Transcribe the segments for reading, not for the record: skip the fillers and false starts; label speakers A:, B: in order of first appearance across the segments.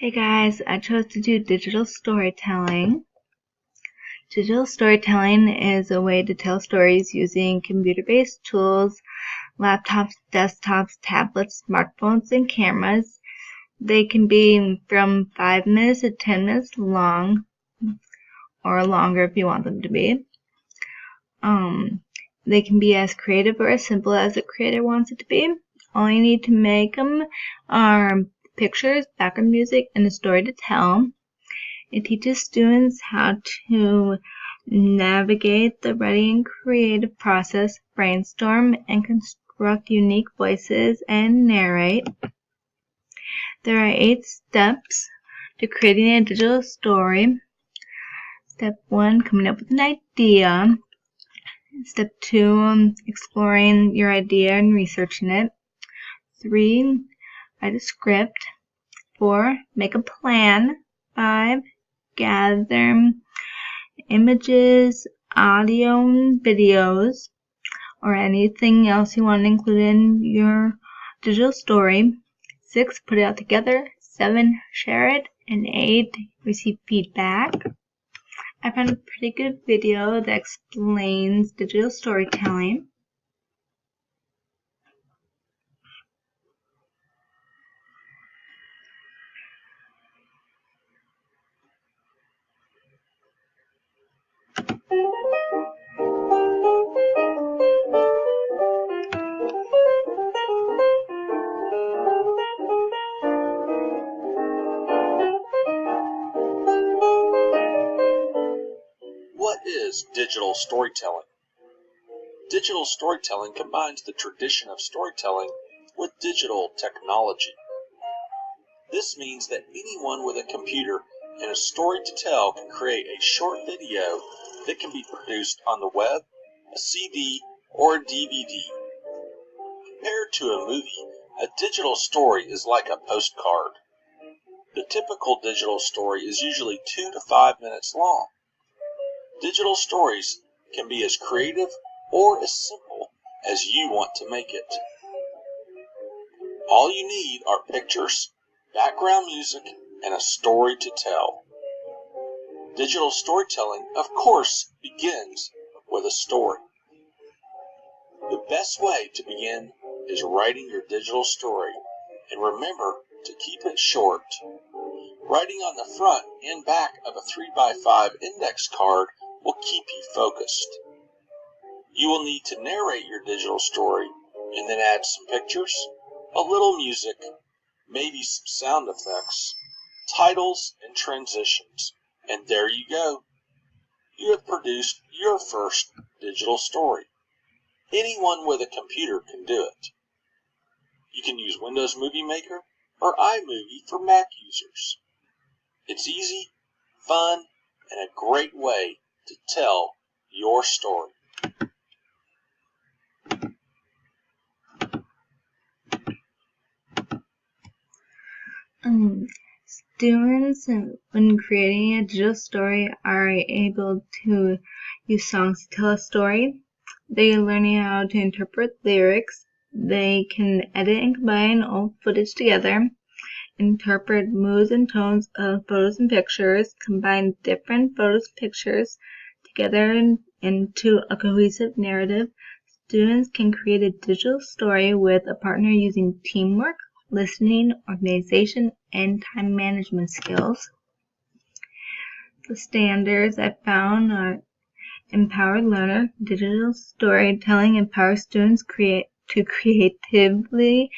A: Hey guys, I chose to do digital storytelling. Digital storytelling is a way to tell stories using computer-based tools, laptops, desktops, tablets, smartphones, and cameras. They can be from 5 minutes to 10 minutes long, or longer if you want them to be. They can be as creative or as simple as the creator wants it to be. All you need to make them are pictures, background music, and a story to tell. It teaches students how to navigate the writing and creative process, brainstorm and construct unique voices, and narrate. There are 8 steps to creating a digital story. Step 1, coming up with an idea. Step 2, exploring your idea and researching it. 3, write a script. 4, make a plan. 5, gather images, audio, and videos, or anything else you want to include in your digital story. 6, put it all together. 7, share it. And 8, receive feedback. I found a pretty good video that explains digital storytelling.
B: What is digital storytelling? Digital storytelling combines the tradition of storytelling with digital technology. This means that anyone with a computer and a story to tell can create a short video that can be produced on the web, a CD, or a DVD. Compared to a movie, a digital story is like a postcard. The typical digital story is usually 2 to 5 minutes long. Digital stories can be as creative or as simple as you want to make it. All you need are pictures, background music, and a story to tell. Digital storytelling, of course, begins with a story. The best way to begin is writing your digital story, and remember to keep it short. Writing on the front and back of a 3x5 index card will keep you focused. You will need to narrate your digital story and then add some pictures, a little music, maybe some sound effects, titles, and transitions. And there you go. You have produced your first digital story. Anyone with a computer can do it. You can use Windows Movie Maker or iMovie for Mac users. It's easy, fun, and a great way to tell your story.
A: Students, when creating a digital story, are able to use songs to tell a story. They are learning how to interpret lyrics. They can edit and combine old footage together, interpret moods and tones of photos and pictures, combine different photos and pictures together into a cohesive narrative. Students can create a digital story with a partner using teamwork, listening, organization, and time management skills. The standards I found are Empowered Learner. Digital storytelling empowers students to creatively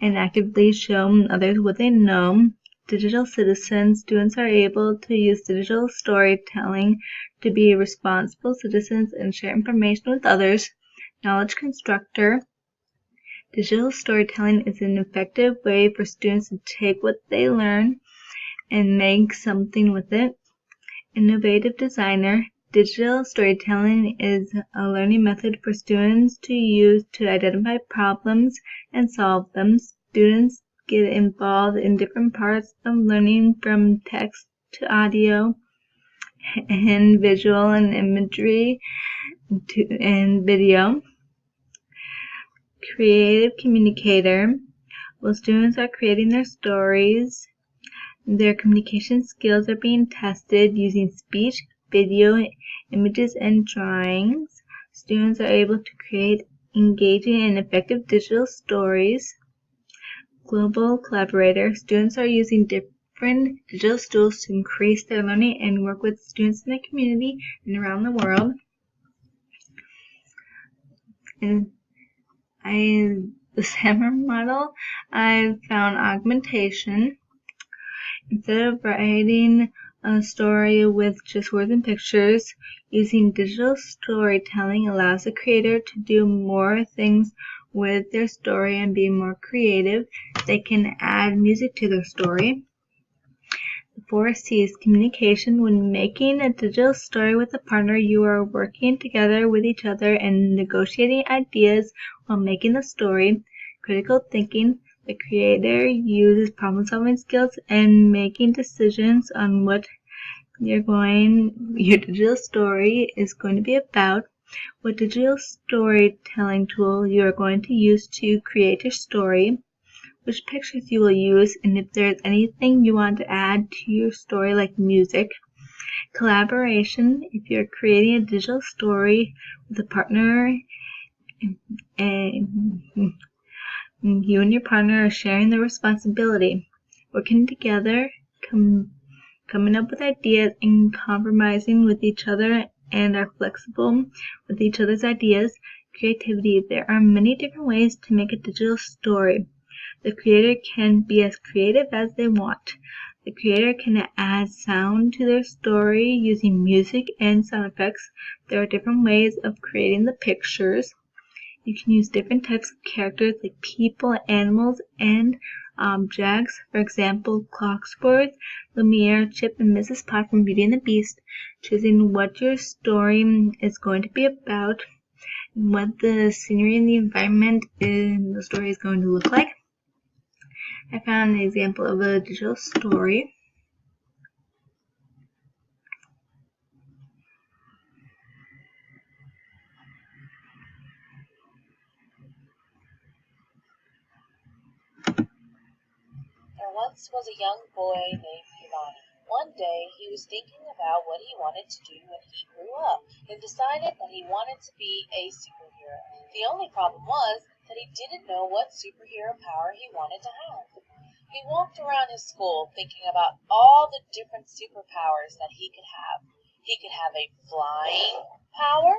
A: and actively show others what they know. Digital Citizens. Students are able to use digital storytelling to be responsible citizens and share information with others. Knowledge Constructor. Digital storytelling is an effective way for students to take what they learn and make something with it. Innovative Designer. Digital storytelling is a learning method for students to use to identify problems and solve them. Students get involved in different parts of learning, from text to audio and visual and imagery and video. Creative Communicator. While students are creating their stories, Their communication skills are being tested using speech, video, images, and drawings. Students are able to create engaging and effective digital stories. Global collaborator. Students are using different digital tools to increase their learning and work with students in the community and around the world. And the SAMR model, I found augmentation. Instead of writing a story with just words and pictures, using digital storytelling allows the creator to do more things with their story and be more creative. They can add music to their story. The 4 C's communication. When making a digital story with a partner, you are working together with each other and negotiating ideas while making the story. Critical thinking. The creator uses problem-solving skills and making decisions on what your digital story is going to be about, what digital storytelling tool you are going to use to create your story, which pictures you will use, and if there's anything you want to add to your story like music. Collaboration. If you're creating a digital story with a partner and you and your partner are sharing the responsibility, working together, coming up with ideas, and compromising with each other and are flexible with each other's ideas. Creativity. There are many different ways to make a digital story. The creator can be as creative as they want. The creator can add sound to their story using music and sound effects. There are different ways of creating the pictures. You can use different types of characters like people, animals, and objects. For example, Clocksport, Lumiere, Chip, and Mrs. Pot from Beauty and the Beast. Choosing what your story is going to be about, what the scenery and the environment in the story is going to look like. I found an example of a digital story.
C: There once was a young boy named Giovanni. One day he was thinking about what he wanted to do when he grew up and decided that he wanted to be a superhero. The only problem was that he didn't know what superhero power he wanted to have. He walked around his school thinking about all the different superpowers that he could have. He could have a flying power,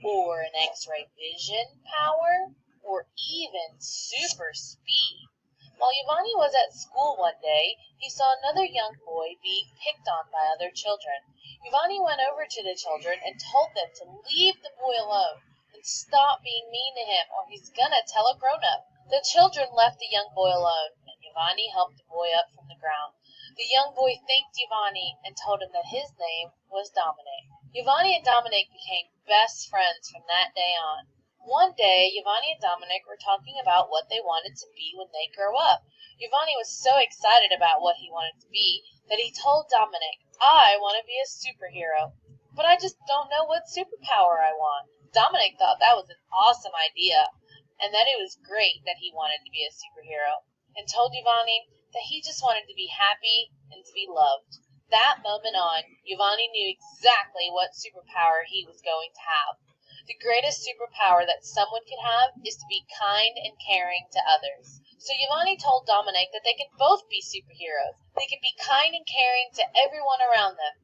C: or an X-ray vision power, or even super speed. While Giovanni was at school one day, he saw another young boy being picked on by other children. Giovanni went over to the children and told them to leave the boy alone and stop being mean to him, or he's gonna tell a grown-up. The children left the young boy alone, and Giovanni helped the boy up from the ground. The young boy thanked Giovanni and told him that his name was Dominic. Giovanni and Dominic became best friends from that day on. One day, Giovanni and Dominic were talking about what they wanted to be when they grow up. Giovanni was so excited about what he wanted to be that he told Dominic, "I want to be a superhero, but I just don't know what superpower I want." Dominic thought that was an awesome idea and that it was great that he wanted to be a superhero, and told Giovanni that he just wanted to be happy and to be loved. That moment on, Giovanni knew exactly what superpower he was going to have. The greatest superpower that someone could have is to be kind and caring to others. So Giovanni told Dominic that they could both be superheroes. They could be kind and caring to everyone around them.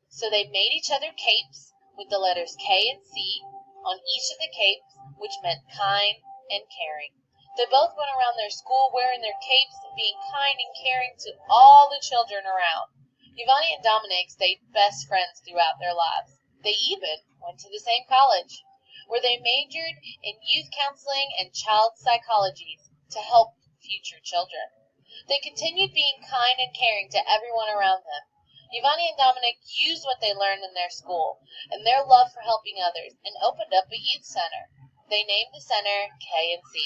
C: So they made each other capes with the letters K and C on each of the capes, which meant kind and caring. They both went around their school wearing their capes and being kind and caring to all the children around. Giovanni and Dominic stayed best friends throughout their lives. They even went to the same college, where they majored in youth counseling and child psychology to help future children. They continued being kind and caring to everyone around them. Giovanni and Dominic used what they learned in their school and their love for helping others and opened up a youth center. They named the center K and C.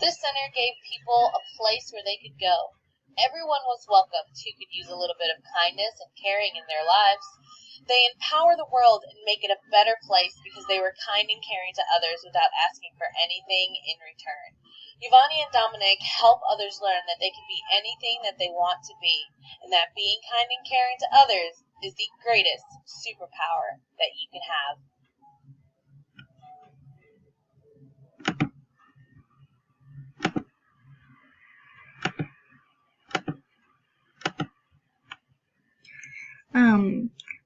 C: This center gave people a place where they could go. Everyone was welcomed who could use a little bit of kindness and caring in their lives. They empower the world and make it a better place because they were kind and caring to others without asking for anything in return. Giovanni and Dominic help others learn that they can be anything that they want to be, and that being kind and caring to others is the greatest superpower that you can have.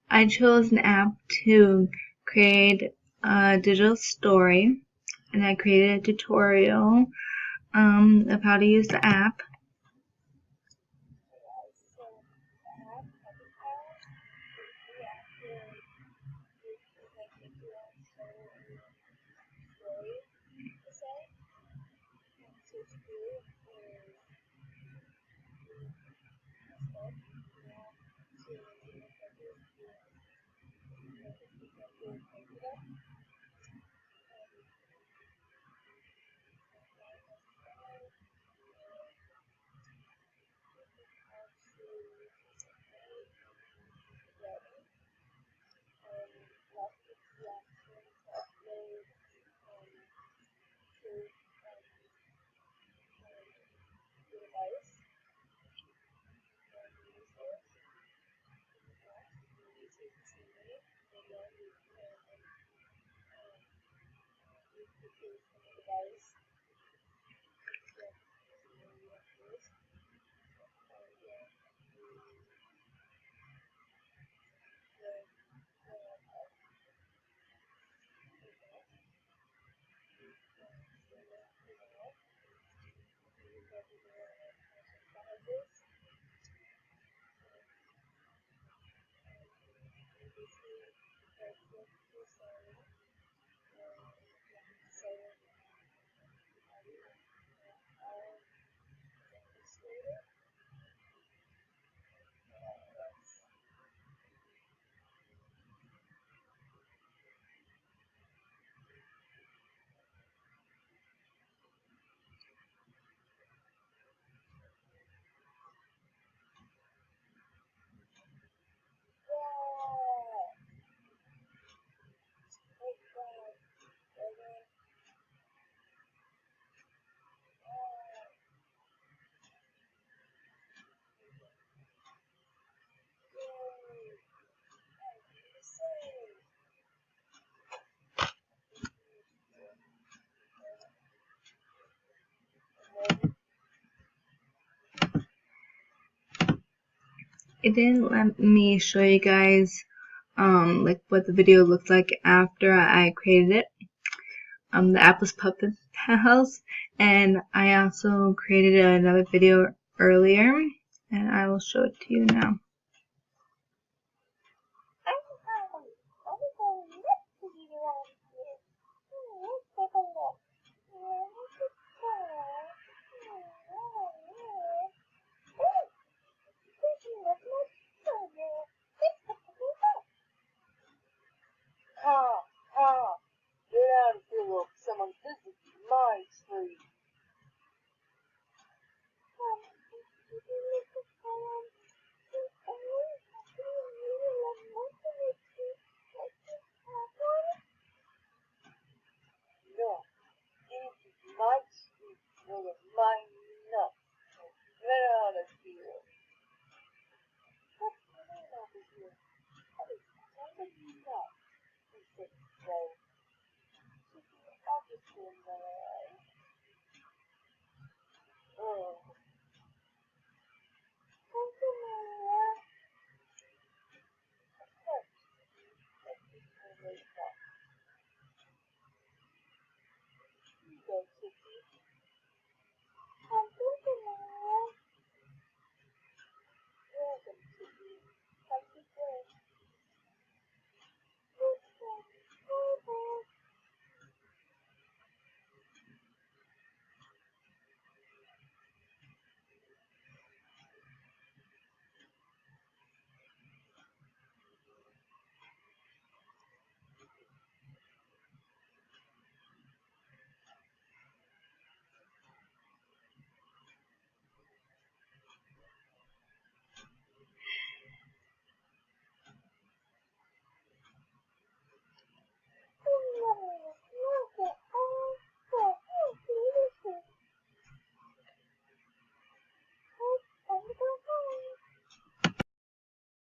A: I chose an app to create a digital story, and I created a tutorial of how to use the app. It didn't let me show you guys like what the video looked like after I created it. The app was Puppet Pals, and I also created another video earlier, and I will show it to you now.
C: Get out of here, look. Someone visits my tree. No, this is my tree. Full of my nuts. Get out of here. What's going on over here? That is kind of nuts. He said so. I'll just go in there. Oh.